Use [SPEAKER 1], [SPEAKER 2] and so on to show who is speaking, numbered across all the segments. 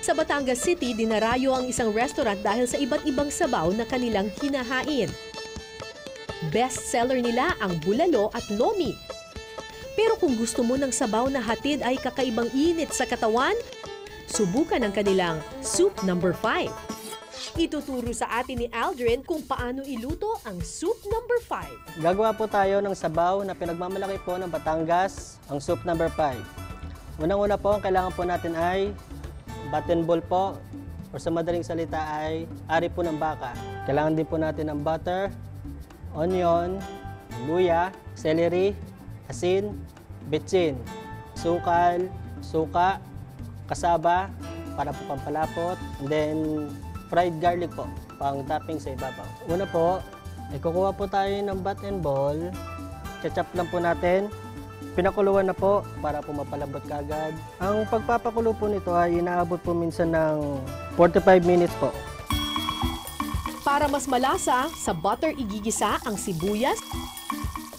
[SPEAKER 1] Sa Batangas City, dinarayo ang isang restaurant dahil sa iba't ibang sabaw na kanilang hinahain. Best seller nila ang bulalo at lomi. Pero kung gusto mo ng sabaw na hatid ay kakaibang init sa katawan, subukan ang kanilang Soup No. 5. Ituturo sa atin ni Aldrin kung paano iluto ang Soup No. 5.
[SPEAKER 2] Gagawa po tayo ng sabaw na pinagmamalaki po ng Batangas, ang Soup No. 5. Unang-una po, ang kailangan po natin ay button ball po, o sa madaling salita ay ari po ng baka. Kailangan din po natin ng butter, onion, luya, celery, asin, bitsin, sukal, suka, kasaba, para po pampalapot, and then fried garlic po, pang topping sa ibabaw. Una po, kukuha po tayo ng button ball, chachap lang po natin, pinakuluan na po para po mapalambot kagad. Ang pagpapakulo po nito ay inaabot po minsan ng 45 minutes po.
[SPEAKER 1] Para mas malasa, sa butter igigisa ang sibuyas,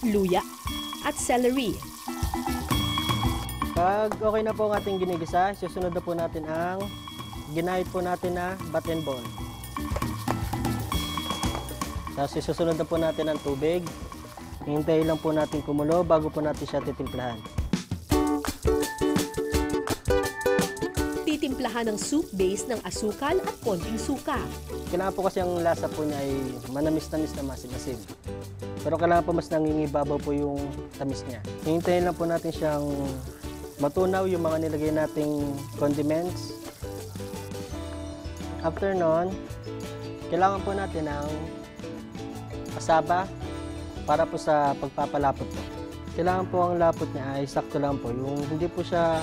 [SPEAKER 1] luya, at celery.
[SPEAKER 2] Pag okay na po ang ating ginigisa, susunod na po natin ang ginahit po natin na button ball. Tapos susunod na po natin ang tubig. Hintayin lang po natin kumulo bago po natin siya titimplahan.
[SPEAKER 1] Titimplahan ng soup base ng asukal at konting suka.
[SPEAKER 2] Kailangan po kasi ang lasa po niya ay manamis-tamis na masim-masim. Pero kailangan po mas nangingibabaw po yung tamis niya. Hintayin lang po natin siyang matunaw yung mga nilagay nating condiments. After nun, kailangan po natin ng kasaba para po sa pagpapalapot po. Kailangan po ang lapot niya ay sakto lang po, yung hindi po siya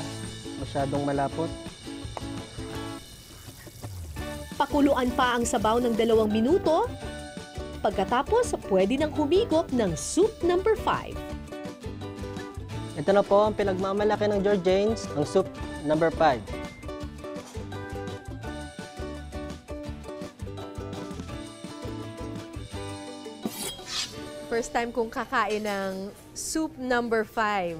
[SPEAKER 2] masyadong malapot.
[SPEAKER 1] Pakuluan pa ang sabaw ng 2 minuto. Pagkatapos, pwede nang humigop ng Soup No. 5.
[SPEAKER 2] Ito na po ang pinagmamalaki ng George Janes, ang Soup No. 5.
[SPEAKER 1] First time kong kakain ng Soup No. 5.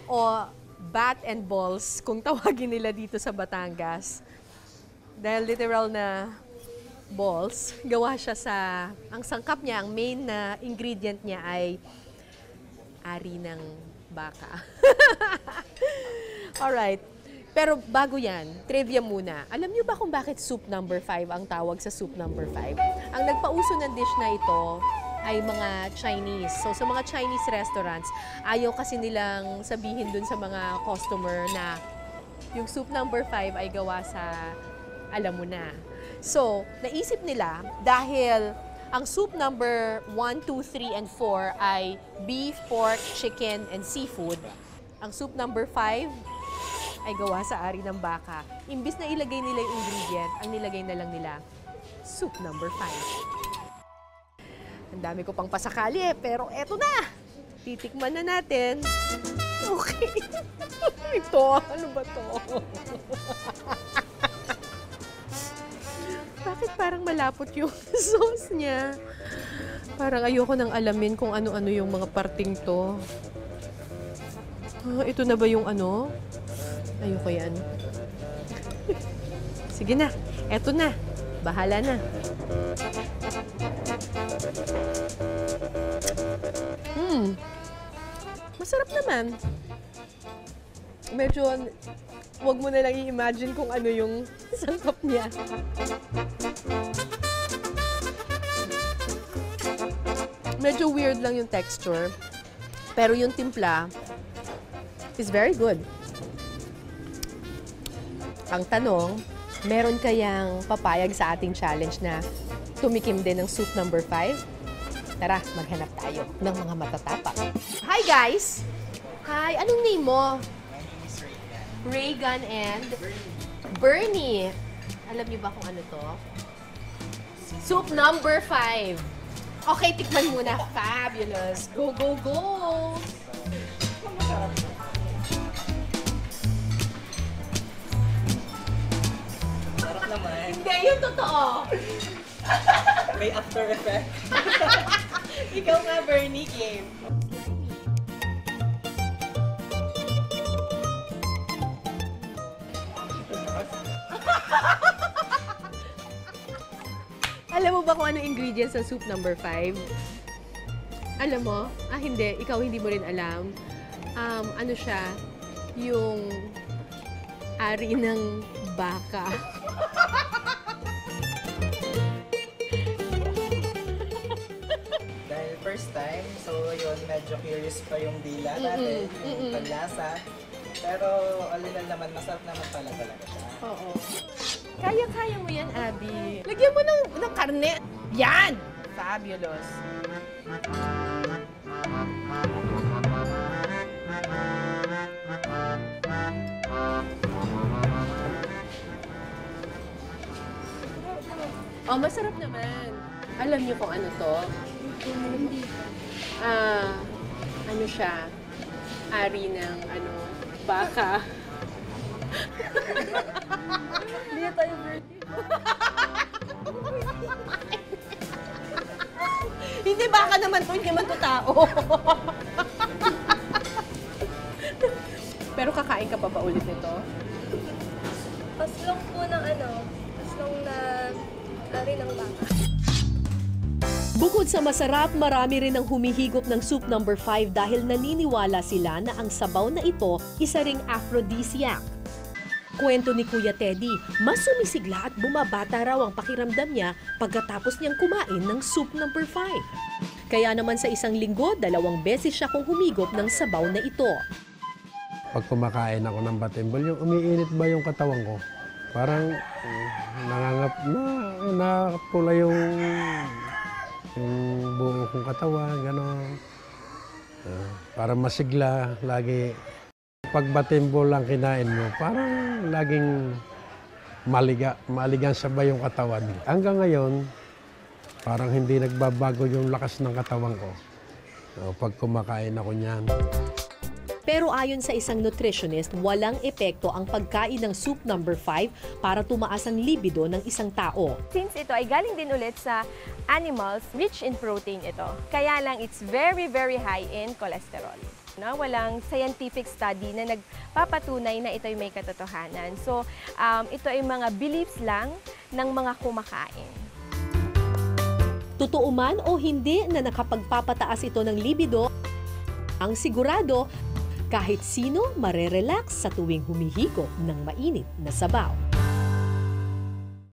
[SPEAKER 1] O bat and balls, kung tawagin nila dito sa Batangas. Dahil literal na balls, gawa siya sa, ang sangkap niya, ang main na ingredient niya ay ari ng baka. Alright. Pero bago yan, trivia muna. Alam niyo ba kung bakit Soup No. 5 ang tawag sa Soup No. 5? Ang nagpauso ng dish na ito ay mga Chinese. So sa mga Chinese restaurants, ayaw kasi nilang sabihin dun sa mga customer na yung Soup No. 5 ay gawa sa alam mo na. So, naisip nila dahil ang Soup No. 1, 2, 3, and 4 ay beef, pork, chicken, and seafood. Ang Soup No. 5 ay gawa sa ari ng baka. Imbis na ilagay nila yung ingredient, ang nilagay na lang nila, Soup No. 5. Ang dami ko pang pasakali pero eto na! Titikman na natin. Okay. Ito, ano ba to? Bakit parang malapot yung sauce niya? Parang ayoko nang alamin kung ano-ano yung mga parting to. Ito na ba yung ano? Ayoko yan. Sige na, eto na. Bahala na. Masarap naman. Medyo, wag mo na lang i-imagine kung ano yung sangkap niya. Medyo weird lang yung texture. Pero yung timpla is very good. Ang tanong, meron kayang papayag sa ating challenge na tumikim din ng Soup No. 5? Tara, maghanap tayo ng mga matatapang. Hi guys! Hi, anong name mo?
[SPEAKER 3] My name is Reagan.
[SPEAKER 1] Reagan and Bernie. Alam niyo ba kung ano to? Soup No. 5. Okay, tikman muna. Fabulous. Go, go, go!
[SPEAKER 3] Sarap naman.
[SPEAKER 1] Hindi, yung totoo.
[SPEAKER 3] May after effect. Ikaw nga, Bernie, game.
[SPEAKER 1] Alam mo ba kung ano ingredients ng soup number 5? Alam mo? Hindi. Ikaw hindi mo rin alam. Ano siya? Yung ari ng baka.
[SPEAKER 3] Dahil first time, so yun, medyo curious pa yung dila natin, yung paglasa. Pero all in all naman, masarap naman pala talaga siya.
[SPEAKER 1] Oo. Kaya-kaya mo yan, Abby. Lagyan mo ng karne. Yan! Fabulous. Oh, masarap naman. Alam niyo kung ano to? Ano siya? Ari ng baka.
[SPEAKER 4] Hindi na tayo birthday.
[SPEAKER 1] Hindi baka naman to, hindi naman to tao. Pero kakain ka pa ba ulit nito?
[SPEAKER 4] Paslong po ng paslong na ari ng baka.
[SPEAKER 5] Bukod sa masarap, marami rin ang humihigop ng soup number 5 dahil naniniwala sila na ang sabaw na ito isa ring aphrodisiac. Kwento ni Kuya Teddy, mas sumisigla at bumabata raw ang pakiramdam niya pagkatapos niyang kumain ng soup number 5. Kaya naman sa isang linggo, 2 beses siya kung humigop ng sabaw na ito.
[SPEAKER 6] Pag kumakain ako ng batimbol, yung umiinit ba yung katawan ko? Parang napula yung buong kong katawan, gano'n. Para masigla, lagi. Pag batimbol lang kinain mo, parang laging maligan sabay yung katawan. Hanggang ngayon, parang hindi nagbabago yung lakas ng katawan ko. Pag kumakain ako niyan.
[SPEAKER 5] Pero ayon sa isang nutritionist, walang epekto ang pagkain ng soup number 5 para tumaas ang libido ng isang tao.
[SPEAKER 4] Since ito ay galing din ulit sa animals, rich in protein ito. Kaya lang it's very, very high in cholesterol. No? Walang scientific study na nagpapatunay na ito ay may katotohanan. So, ito ay mga beliefs lang ng mga kumakain.
[SPEAKER 5] Totoo man o hindi na nakapagpapataas ito ng libido, ang sigurado, kahit sino marerelax sa tuwing humihigop ng mainit na sabaw.